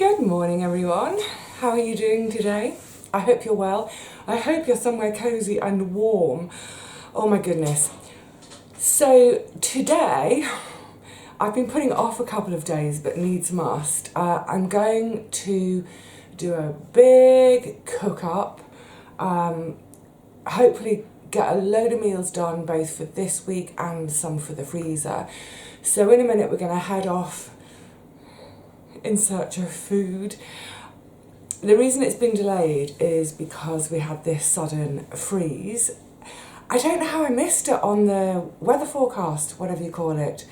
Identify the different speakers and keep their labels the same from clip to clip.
Speaker 1: Good morning, everyone. How are you doing today? I hope you're well. I hope you're somewhere cozy and warm. Oh my goodness. So today, I've been putting it off a couple of days, but needs must. I'm going to do a big cook up. Hopefully get a load of meals done both for this week and some for the freezer. So in a minute we're going to head off in search of food. The reason it's been delayed is because we had this sudden freeze. I don't know how I missed it on the weather forecast, whatever you call it.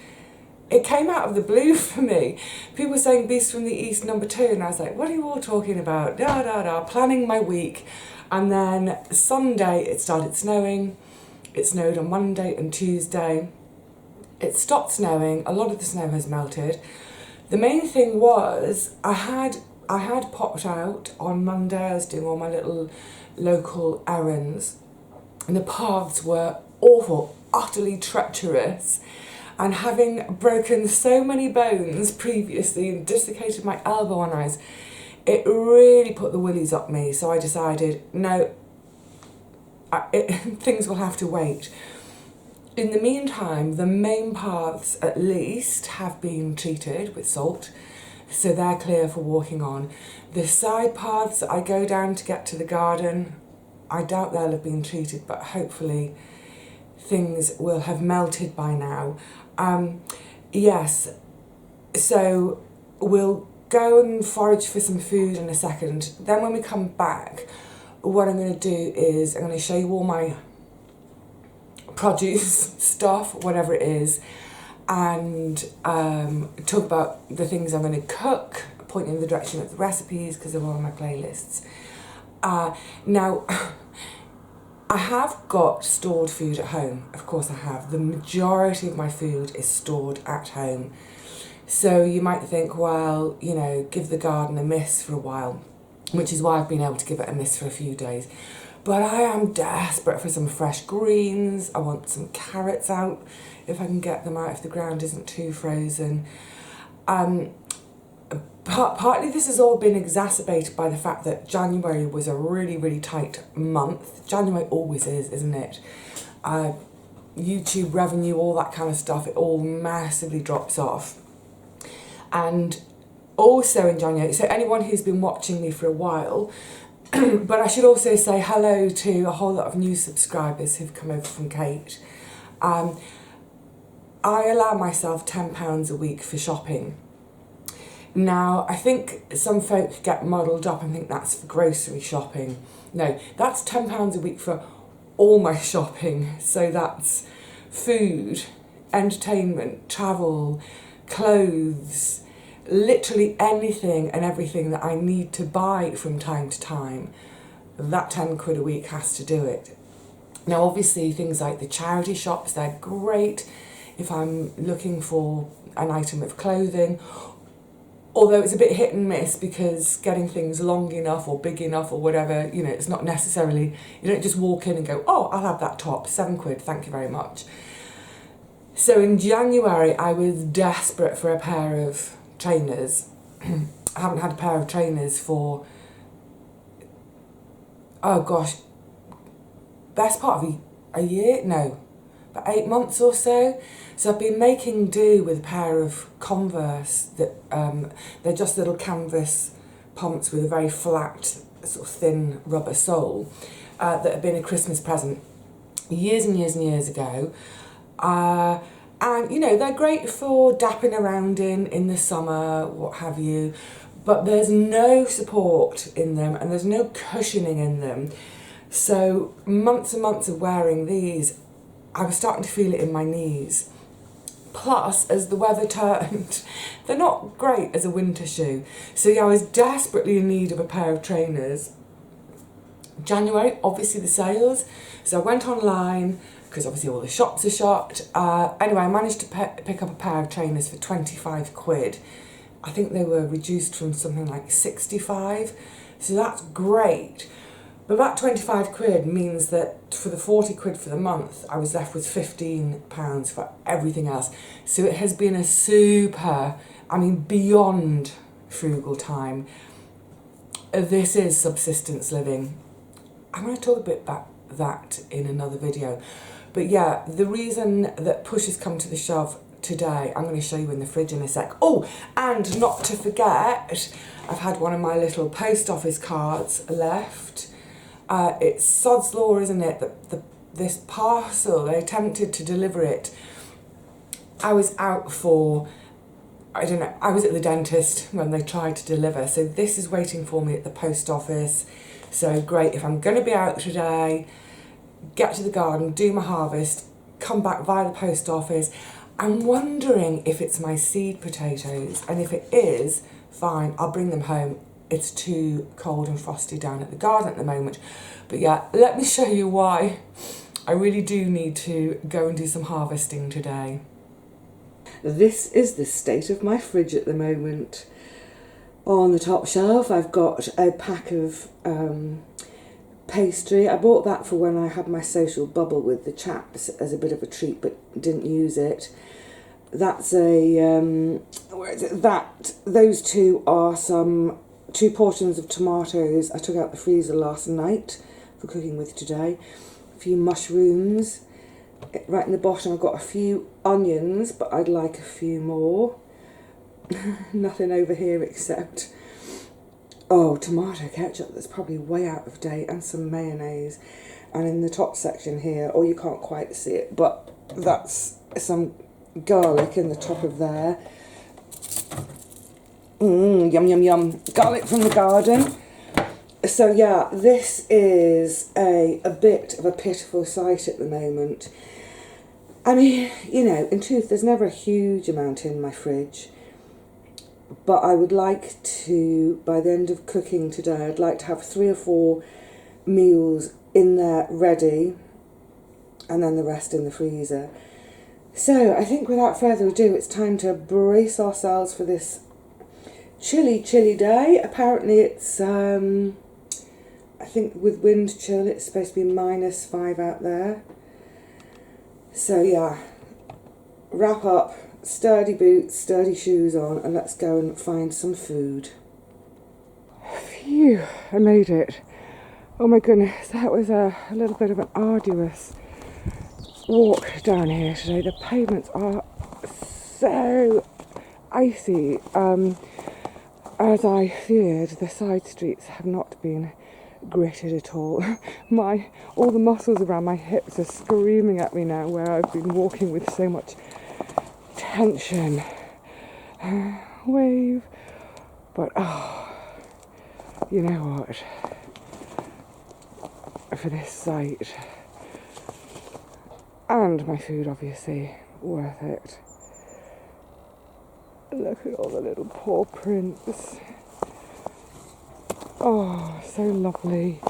Speaker 1: It came out of the blue for me. People were saying Beast from the East #2, and I was like, what are you all talking about? Planning my week. And then Sunday it started snowing. It snowed on Monday and Tuesday. It stopped snowing. A lot of the snow has melted. The main thing was I had popped out on Monday. I was doing all my little local errands, and the paths were awful, utterly treacherous. And having broken so many bones previously and dislocated my elbow and eyes, it really put the willies up me. So I decided, no, things will have to wait. In the meantime, the main paths at least have been treated with salt, so they're clear for walking on. The side paths that I go down to get to the garden, I doubt they'll have been treated, but hopefully things will have melted by now. Yes, so we'll go and forage for some food in a second. Then when we come back, what I'm going to do is I'm going to show you all my produce stuff, whatever it is, and talk about the things I'm going to cook, point in the direction of the recipes because they're all on my playlists. Now, I have got stored food at home. Of course I have. The majority of my food is stored at home. So you might think, well, you know, give the garden a miss for a while, which is why I've been able to give it a miss for a few days. But I am desperate for some fresh greens. I want some carrots out, if I can get them out, if the ground isn't too frozen. Partly this has all been exacerbated by the fact that January was a really, really tight month. January always is, isn't it? YouTube revenue, all that kind of stuff, it all massively drops off. And also in January, so anyone who's been watching me for a while, but I should also say hello to a whole lot of new subscribers who've come over from Kate. I allow myself £10 a week for shopping. Now, I think some folk get muddled up and think that's for grocery shopping. No, that's £10 a week for all my shopping. So that's food, entertainment, travel, clothes, literally anything and everything that I need to buy from time to time. That £10 a week has to do it. Now obviously things like the charity shops, they're great if I'm looking for an item of clothing, although it's a bit hit and miss because getting things long enough or big enough or whatever, you know, it's not necessarily, you don't just walk in and go, oh, I'll have that top, £7, thank you very much. So in January I was desperate for a pair of trainers. I haven't had a pair of trainers for, oh gosh, best part of a year? No, about 8 months or so. So I've been making do with a pair of Converse that they're just little canvas pumps with a very flat, sort of thin rubber sole that have been a Christmas present years and years and years ago. And, you know, they're great for dapping around in the summer, what have you, but there's no support in them and there's no cushioning in them. So months and months of wearing these, I was starting to feel it in my knees. Plus, as the weather turned, they're not great as a winter shoe. So yeah, I was desperately in need of a pair of trainers. January, obviously the sales. So I went online, because obviously all the shops are shut. Anyway, I managed to pick up a pair of trainers for £25. I think they were reduced from something like 65, so that's great. But that £25 means that for the £40 for the month, I was left with £15 for everything else. So it has been a super, I mean, beyond frugal time. This is subsistence living. I'm going to talk a bit about that in another video. But yeah, the reason that push has come to the shove today, I'm going to show you in the fridge in a sec. Oh, and not to forget, I've had one of my little post office cards left. It's sod's law, isn't it, that this parcel, they attempted to deliver it. I was out for, I don't know, I was at the dentist when they tried to deliver, so this is waiting for me at the post office. So great, if I'm going to be out today, get to the garden, do my harvest, come back via the post office. I'm wondering if it's my seed potatoes, and if it is, fine, I'll bring them home. It's too cold and frosty down at the garden at the moment. But yeah, let me show you why I really do need to go and do some harvesting today. This is the state of my fridge at the moment. On the top shelf, I've got a pack of pastry. I bought that for when I had my social bubble with the chaps as a bit of a treat, but didn't use it. That's a, where is it? Those two are two portions of tomatoes I took out the freezer last night for cooking with today. A few mushrooms. Right in the bottom I've got a few onions, but I'd like a few more. Nothing over here except, oh, tomato ketchup that's probably way out of date, and some mayonnaise. And in the top section here, oh, you can't quite see it, but that's some garlic in the top of there. Yum, yum, yum. Garlic from the garden. So yeah, this is a bit of a pitiful sight at the moment. I mean, you know, in truth, there's never a huge amount in my fridge. But I would like to, by the end of cooking today, I'd like to have 3 or 4 meals in there ready, and then the rest in the freezer. So I think without further ado, it's time to brace ourselves for this chilly, chilly day. Apparently it's, I think with wind chill, it's supposed to be -5 out there. So yeah, wrap up, sturdy boots, sturdy shoes on, and let's go and find some food. Phew, I made it. Oh my goodness, that was a little bit of an arduous walk down here today. The pavements are so icy. As I feared, the side streets have not been gritted at all. All the muscles around my hips are screaming at me now, where I've been walking with so much tension. Wave. But oh, you know what? For this sight, and my food obviously, worth it. Look at all the little paw prints. Oh, so lovely.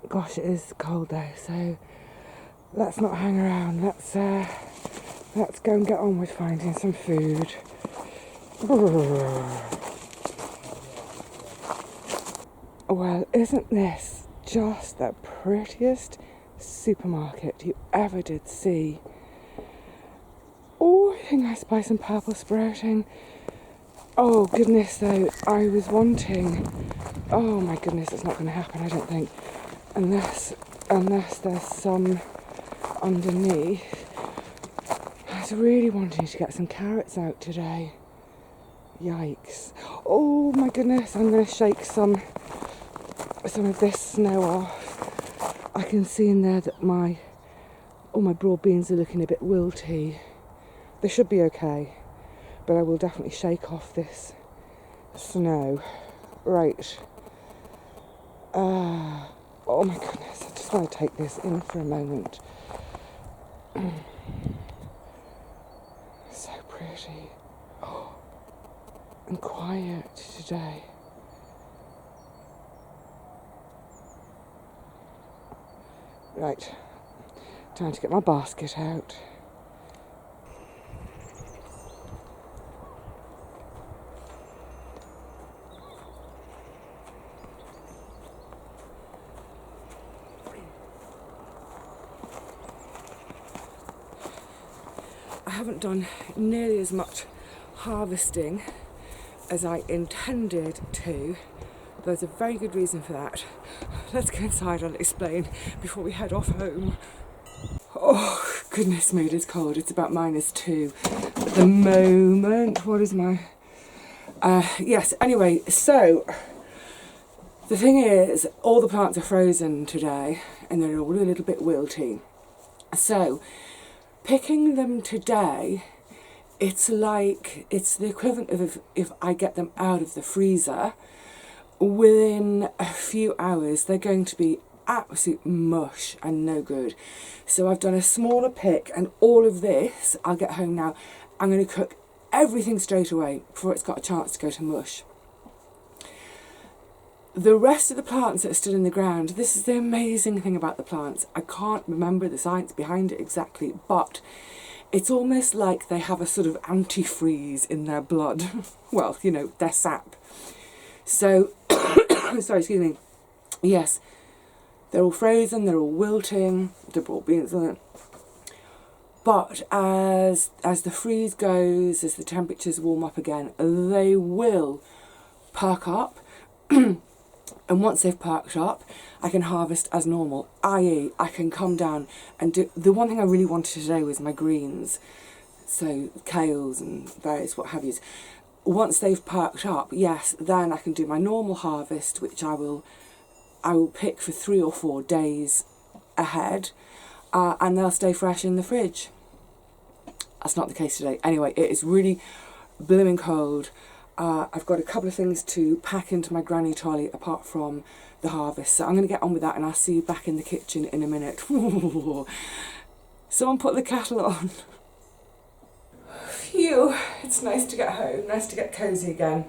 Speaker 1: Gosh, it is cold though, so let's not hang around. Let's go and get on with finding some food. Well, isn't this just the prettiest supermarket you ever did see? Oh, I think I spy some purple sprouting. Oh goodness though, I was wanting, oh my goodness, it's not going to happen, I don't think, unless there's some underneath. I was really wanting to get some carrots out today. Yikes. Oh my goodness, I'm going to shake some of this snow off. I can see in there that all my broad beans are looking a bit wilty. They should be okay, but I will definitely shake off this snow. Right. Oh my goodness, I just want to take this in for a moment. So pretty. Oh, and quiet today. Right, time to get my basket out. I haven't done nearly as much harvesting as I intended to. There's a very good reason for that. Let's go inside, I'll explain before we head off home. Oh, goodness me, it is cold. It's about -2 at the moment. What is my... yes, anyway, so the thing is, all the plants are frozen today and they're all a little bit wilty. So, picking them today, it's like, it's the equivalent of if I get them out of the freezer, within a few hours, they're going to be absolute mush and no good. So I've done a smaller pick, and all of this, I'll get home now, I'm going to cook everything straight away before it's got a chance to go to mush. The rest of the plants that are still in the ground, this is the amazing thing about the plants. I can't remember the science behind it exactly, but it's almost like they have a sort of antifreeze in their blood. Well, you know, their sap. So, sorry, excuse me. Yes, they're all frozen, they're all wilting, they're all being... But as the freeze goes, as the temperatures warm up again, they will perk up. And once they've perked up, I can harvest as normal, i.e. I can come down and do... The one thing I really wanted today was my greens, so kales and various what have yous. Once they've perked up, yes, then I can do my normal harvest, which I will pick for 3 or 4 days ahead, and they'll stay fresh in the fridge. That's not the case today. Anyway, it is really blooming cold. I've got a couple of things to pack into my granny trolley apart from the harvest, so I'm going to get on with that, and I'll see you back in the kitchen in a minute. Someone put the kettle on. Phew, it's nice to get home, nice to get cosy again.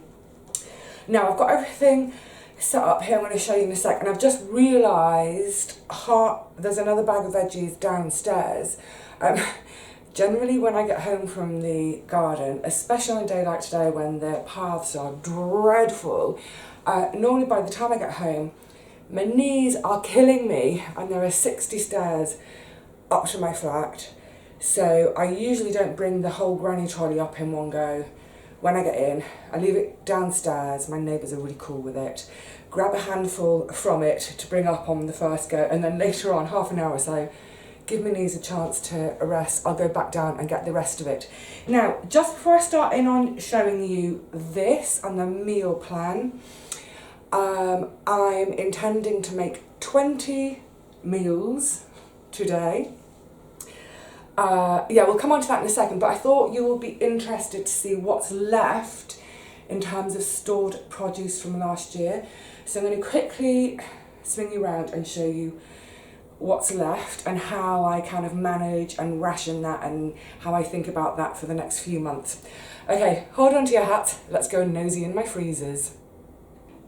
Speaker 1: Now I've got everything set up here, I'm going to show you in a sec, and I've just realised there's another bag of veggies downstairs. Generally when I get home from the garden, especially on a day like today when the paths are dreadful, normally by the time I get home, my knees are killing me and there are 60 stairs up to my flat. So I usually don't bring the whole granny trolley up in one go. When I get in, I leave it downstairs, my neighbours are really cool with it, grab a handful from it to bring up on the first go, and then later on, half an hour or so, give my knees a chance to rest, I'll go back down and get the rest of it. Now, just before I start in on showing you this and the meal plan, I'm intending to make 20 meals today. Yeah, we'll come on to that in a second, but I thought you will be interested to see what's left in terms of stored produce from last year. So I'm going to quickly swing you around and show you what's left and how I kind of manage and ration that and how I think about that for the next few months. Okay, hold on to your hat, let's go nosy in my freezers.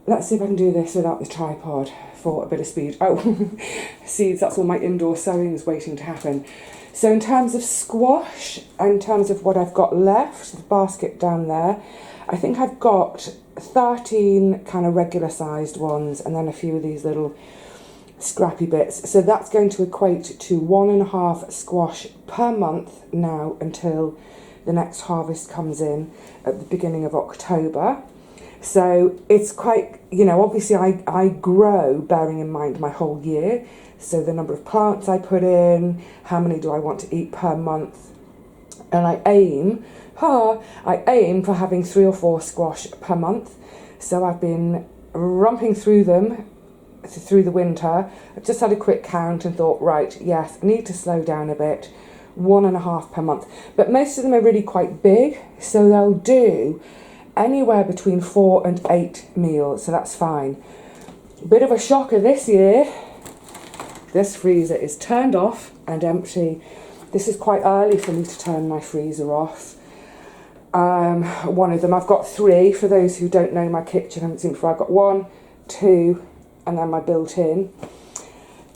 Speaker 1: Let's see if I can do this without the tripod for a bit of speed. Oh, seeds, that's all my indoor sowing is waiting to happen. So in terms of squash, in terms of what I've got left, the basket down there, I think I've got 13 kind of regular sized ones and then a few of these little scrappy bits. So that's going to equate to 1.5 squash per month now until the next harvest comes in at the beginning of October. So it's quite, you know, obviously I grow bearing in mind my whole year. So the number of plants I put in, how many do I want to eat per month, and I aim for having 3 or 4 squash per month. So I've been romping through them through the winter. I've just had a quick count and thought, right, yes, I need to slow down a bit, 1.5 per month. But most of them are really quite big, so they'll do anywhere between 4 and 8 meals, so that's fine. Bit of a shocker this year. This freezer is turned off and empty. This is quite early for me to turn my freezer off. One of them, I've got 3, for those who don't know my kitchen, haven't seen before. I've got 1, 2, and then my built-in.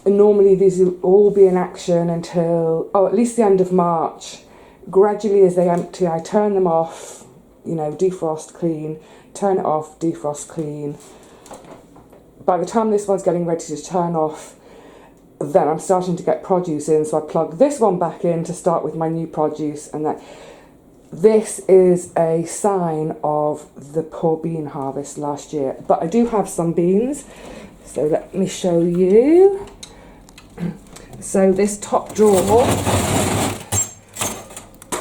Speaker 1: And normally these will all be in action until, at least the end of March. Gradually as they empty, I turn them off, you know, defrost, clean, turn it off, defrost, clean. By the time this one's getting ready to turn off, then I'm starting to get produce in, so I plug this one back in to start with my new produce, and that This is a sign of the poor bean harvest last year, but I do have some beans, so let me show you. So this top drawer,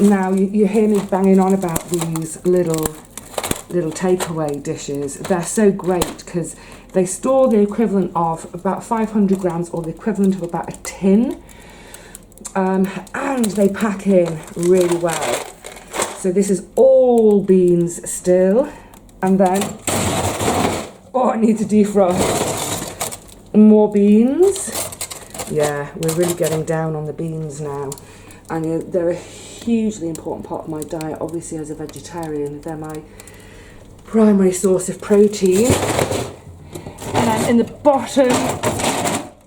Speaker 1: now you hear me banging on about these little takeaway dishes. They're so great because they store the equivalent of about 500 grams or the equivalent of about a tin, and they pack in really well. So this is all beans still, and then, I need to defrost more beans. Yeah, we're really getting down on the beans now, and they're a hugely important part of my diet. Obviously, as a vegetarian, they're my primary source of protein. And then in the bottom,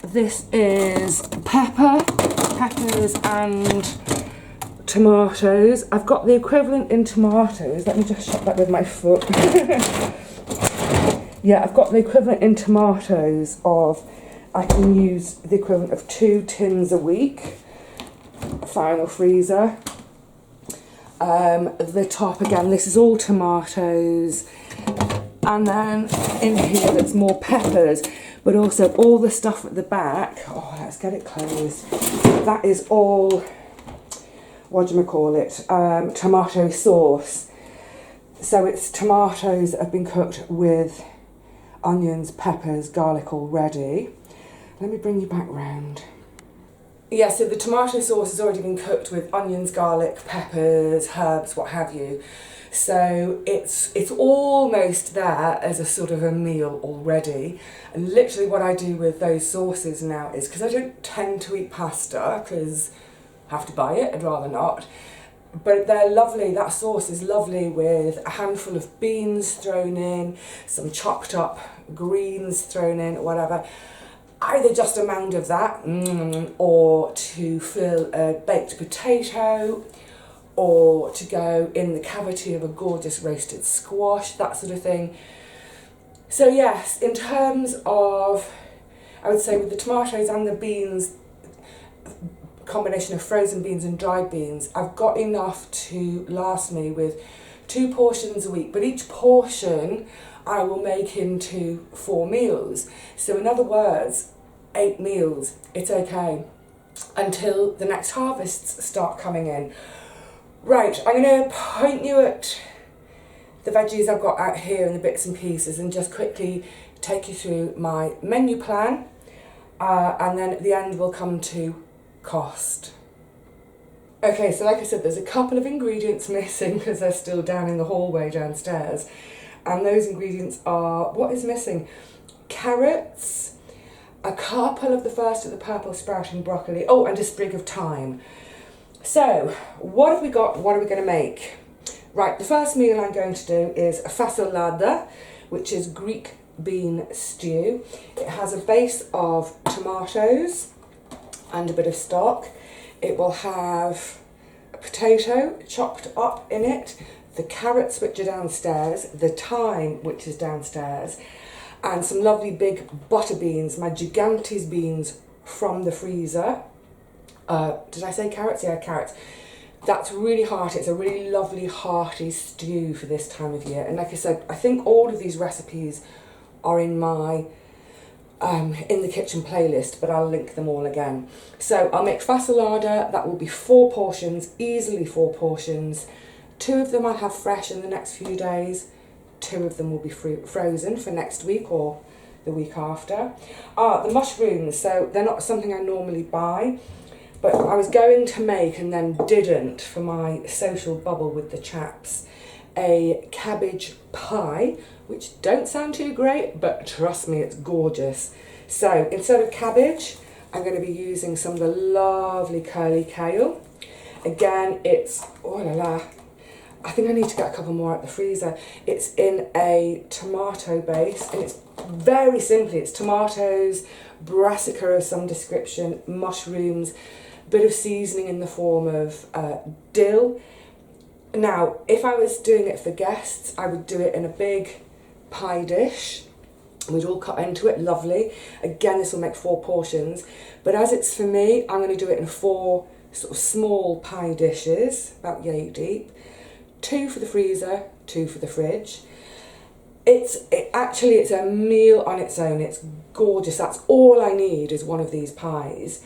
Speaker 1: this is peppers and tomatoes. I've got the equivalent in tomatoes. Let me just shut that with my foot. Yeah, I've got the equivalent in tomatoes of, I can use the equivalent of 2 tins a week. Final freezer. The top again, this is all tomatoes. And then in here there's more peppers, but also all the stuff at the back. Oh, let's get it closed. That is all, tomato sauce. So it's tomatoes that have been cooked with onions, peppers, garlic already. Let me bring you back round. Yeah, so the tomato sauce has already been cooked with onions, garlic, peppers, herbs, what have you. So it's almost there as a sort of a meal already. And literally what I do with those sauces now is, because I don't tend to eat pasta because I have to buy it, I'd rather not. But they're lovely, that sauce is lovely with a handful of beans thrown in, some chopped up greens thrown in, whatever. Either just a mound of that, or to fill a baked potato, or to go in the cavity of a gorgeous roasted squash, that sort of thing. So yes, in terms of, I would say with the tomatoes and the beans, combination of frozen beans and dried beans, I've got enough to last me with 2 portions a week, but each portion I will make into 4 meals. So in other words, 8 meals, it's okay, until the next harvests start coming in. Right, I'm going to point you at the veggies I've got out here and the bits and pieces, and just quickly take you through my menu plan, and then at the end we'll come to cost. Okay, so like I said, there's a couple of ingredients missing because they're still down in the hallway downstairs, and those ingredients are, what is missing? Carrots, a couple of the first of the purple sprouting broccoli, oh, and a sprig of thyme. So, what have we got? What are we going to make? Right, the first meal I'm going to do is a fasolada, which is Greek bean stew. It has a base of tomatoes and a bit of stock. It will have a potato chopped up in it, the carrots which are downstairs, the thyme which is downstairs, and some lovely big butter beans, my gigantes beans from the freezer. Did I say carrots? Yeah, carrots. That's really hearty. It's a really lovely hearty stew for this time of year. And like I said, I think all of these recipes are in my in the kitchen playlist, but I'll link them all again. So I'll make fasolada. That will be 4 portions, easily 4 portions. 2 of them I'll have fresh in the next few days. 2 of them will be frozen for next week or the week after. The mushrooms, so they're not something I normally buy, but I was going to make and then didn't for my social bubble with the chaps, a cabbage pie, which don't sound too great, but trust me, it's gorgeous. So instead of cabbage, I'm going to be using some of the lovely curly kale. Again, it's, oh la la, I think I need to get a couple more at the freezer. It's in a tomato base, and it's very simply, it's tomatoes, brassica of some description, mushrooms, bit of seasoning in the form of dill. Now, if I was doing it for guests, I would do it in a big pie dish. We'd all cut into it, lovely. Again, this will make 4 portions. But as it's for me, I'm going to do it in 4 sort of small pie dishes, about yay deep. 2 for the freezer, 2 for the fridge. It's a meal on its own. It's gorgeous. That's all I need is one of these pies.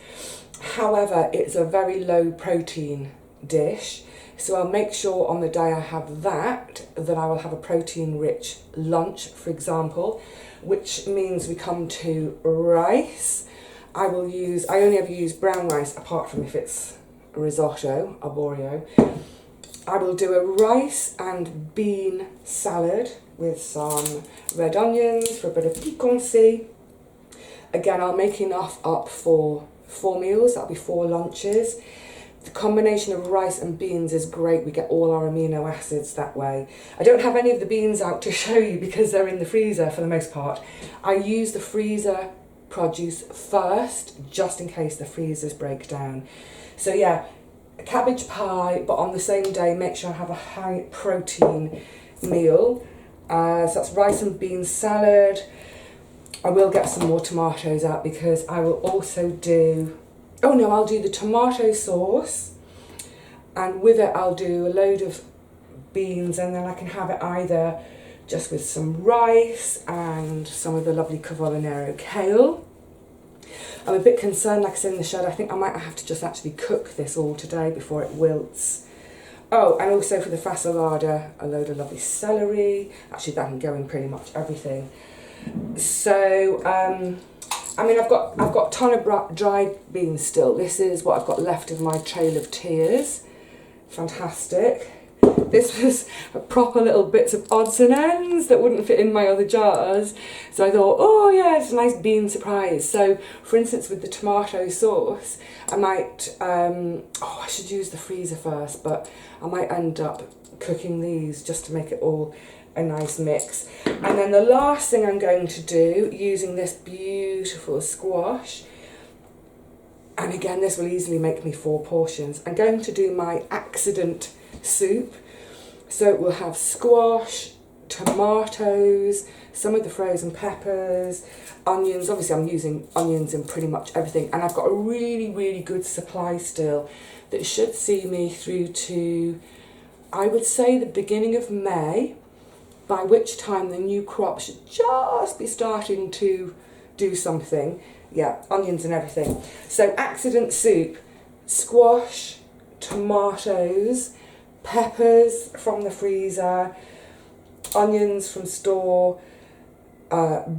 Speaker 1: However, it's a very low protein dish. So I'll make sure on the day I have that I will have a protein-rich lunch, for example, which means we come to rice. I only ever use brown rice, apart from if it's risotto, arborio. I will do a rice and bean salad with some red onions for a bit of piquancy. Again, I'll make enough up for 4 meals, that'll be 4 lunches. The combination of rice and beans is great. We get all our amino acids that way. I don't have any of the beans out to show you because they're in the freezer for the most part. I use the freezer produce first, just in case the freezers break down. So yeah, a cabbage pie, but on the same day, make sure I have a high protein meal. So that's rice and bean salad. I will get some more tomatoes out because I will also I'll do the tomato sauce, and with it I'll do a load of beans, and then I can have it either just with some rice and some of the lovely cavolo kale. I'm a bit concerned, like I said in the shed, I think I might have to just actually cook this all today before it wilts. Oh, and also for the fasolada, a load of lovely celery. Actually, that can go in pretty much everything. So, I've got a ton of dried beans still. This is what I've got left of my trail of tears. Fantastic. This was a proper little bits of odds and ends that wouldn't fit in my other jars. So I thought, oh yeah, it's a nice bean surprise. So, for instance, with the tomato sauce, I might, I should use the freezer first, but I might end up cooking these just to make it all a nice mix. And then the last thing I'm going to do, using this beautiful squash, and again this will easily make me 4 portions, I'm going to do my accident soup. So it will have squash, tomatoes, some of the frozen peppers, onions. Obviously I'm using onions in pretty much everything, and I've got a really, really good supply still that should see me through to, I would say, the beginning of May, by which time the new crop should just be starting to do something. Yeah, onions and everything. So accident soup, squash, tomatoes, peppers from the freezer, onions from store,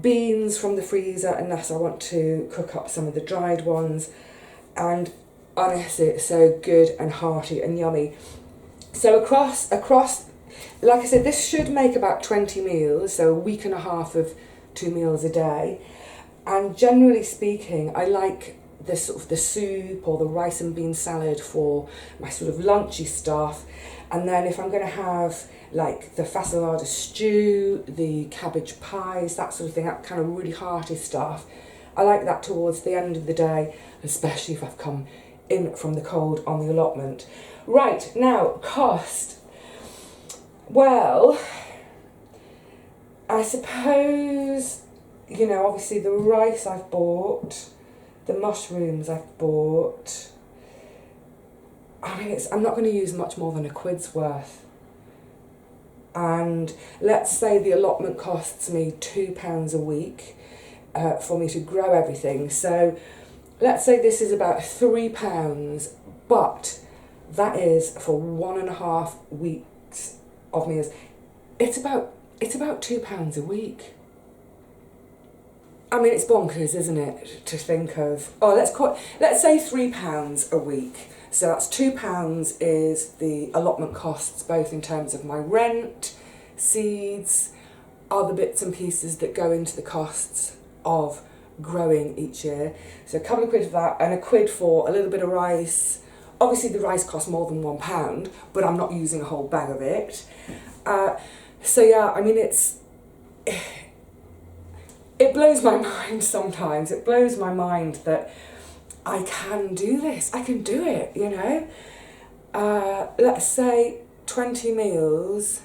Speaker 1: beans from the freezer unless I want to cook up some of the dried ones, and honestly it's so good and hearty and yummy. So across, like I said, this should make about 20 meals, so a week and a half of 2 meals a day. And generally speaking, I like this sort of the soup or the rice and bean salad for my sort of lunchy stuff. And then if I'm going to have like the fasolada stew, the cabbage pies, that sort of thing, that kind of really hearty stuff, I like that towards the end of the day, especially if I've come in from the cold on the allotment. Right, now, cost. Well, I suppose, you know, obviously the rice I've bought, the mushrooms I've bought. I mean, I'm not going to use much more than a quid's worth. And let's say the allotment costs me £2 a week for me to grow everything. So let's say this is about £3, but that is for 1.5 weeks of meals. It's about £2 a week. I mean, it's bonkers, isn't it, to think of, let's say £3 a week. So that's £2 is the allotment costs, both in terms of my rent, seeds, other bits and pieces that go into the costs of growing each year. So a couple of quid for that, and a quid for a little bit of rice. Obviously the rice costs more than £1, but I'm not using a whole bag of it. So yeah, I mean, it blows my mind sometimes. It blows my mind that I can do this. I can do it, you know. Let's say 20 meals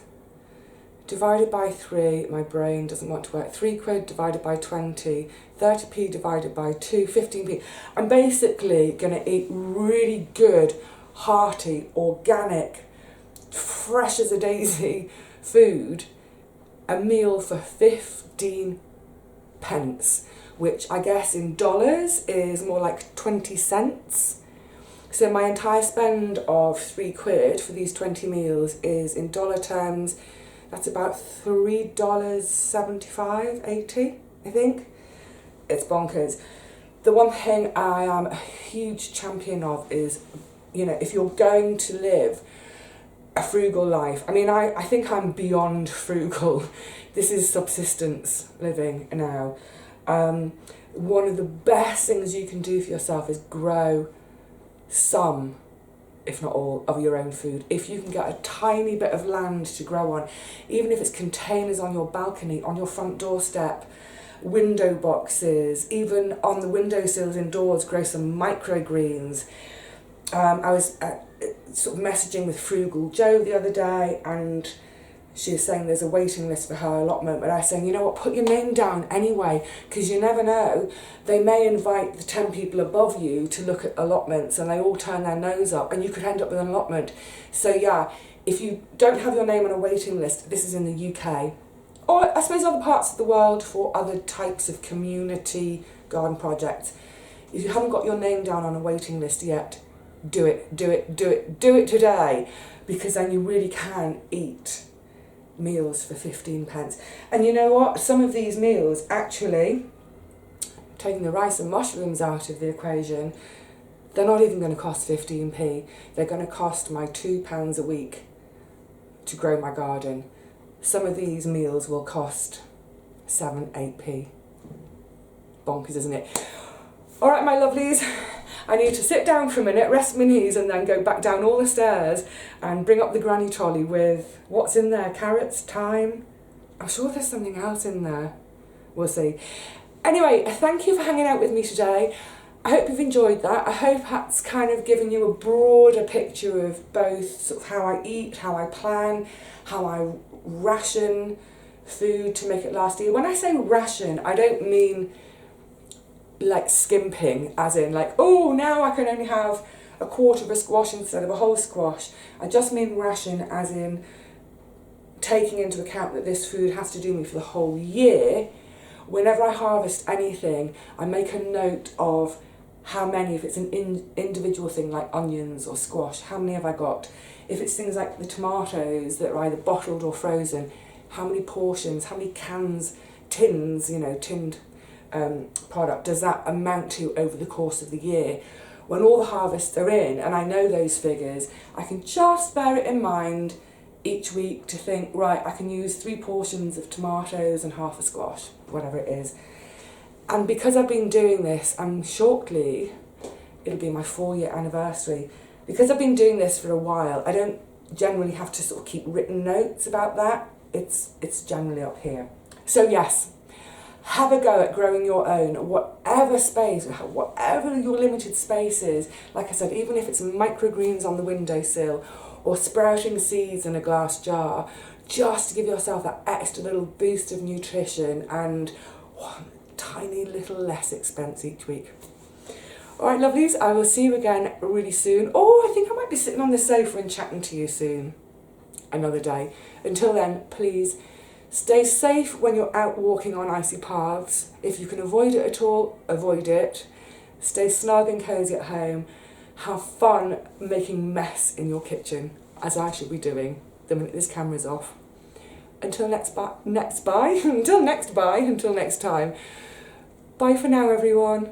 Speaker 1: divided by 3. My brain doesn't want to work. 3 quid divided by 20. 30p divided by 2. 15p. I'm basically going to eat really good, hearty, organic fresh as a daisy food, a meal for 15 pence, which I guess in dollars is more like 20 cents. So my entire spend of £3 for these 20 meals is, in dollar terms, that's about $3.75, 80, I think. It's bonkers. The one thing I am a huge champion of is, you know, if you're going to live a frugal life, I mean, I think I'm beyond frugal. This is subsistence living now. One of the best things you can do for yourself is grow some, if not all, of your own food. If you can get a tiny bit of land to grow on, even if it's containers on your balcony, on your front doorstep, window boxes, even on the windowsills indoors, grow some microgreens. I was sort of messaging with Frugal Joe the other day, and she was saying there's a waiting list for her allotment, but I was saying, you know what, put your name down anyway, because you never know, they may invite the 10 people above you to look at allotments and they all turn their nose up and you could end up with an allotment. So yeah, if you don't have your name on a waiting list, this is in the UK, or I suppose other parts of the world for other types of community garden projects. If you haven't got your name down on a waiting list yet, do it today, because then you really can eat meals for 15 pence. And you know what? Some of these meals, actually, taking the rice and mushrooms out of the equation, they're not even going to cost 15p. They're going to cost my £2 a week to grow my garden. Some of these meals will cost 7, 8p. Bonkers, isn't it? All right, my lovelies, I need to sit down for a minute, rest my knees, and then go back down all the stairs and bring up the granny trolley with, what's in there? Carrots, thyme? I'm sure there's something else in there. We'll see. Anyway, thank you for hanging out with me today. I hope you've enjoyed that. I hope that's kind of given you a broader picture of both sort of how I eat, how I plan, how I ration food to make it last a year. When I say ration, I don't mean like skimping, as in like, oh, now I can only have a quarter of a squash instead of a whole squash. I just mean ration as in taking into account that this food has to do me for the whole year. Whenever I harvest anything, I make a note of how many, if it's an individual thing like onions or squash, how many have I got? If it's things like the tomatoes that are either bottled or frozen, how many portions, how many cans, tins, you know, tinned product does that amount to over the course of the year? When all the harvests are in and I know those figures, I can just bear it in mind each week to think, right, I can use 3 portions of tomatoes and half a squash, whatever it is. And because I've been doing this, shortly, it'll be my 4-year anniversary. Because I've been doing this for a while, I don't generally have to sort of keep written notes about that. It's generally up here. So yes, have a go at growing your own, whatever space, whatever your limited space is. Like I said, even if it's microgreens on the windowsill or sprouting seeds in a glass jar, just to give yourself that extra little boost of nutrition and one tiny little less expense each week. All right, lovelies, I will see you again really soon. Oh, I think I might be sitting on the sofa and chatting to you soon, another day. Until then, please stay safe when you're out walking on icy paths. If you can avoid it at all, avoid it. Stay snug and cosy at home. Have fun making mess in your kitchen, as I should be doing the minute this camera's off. Until next time. Bye for now, everyone.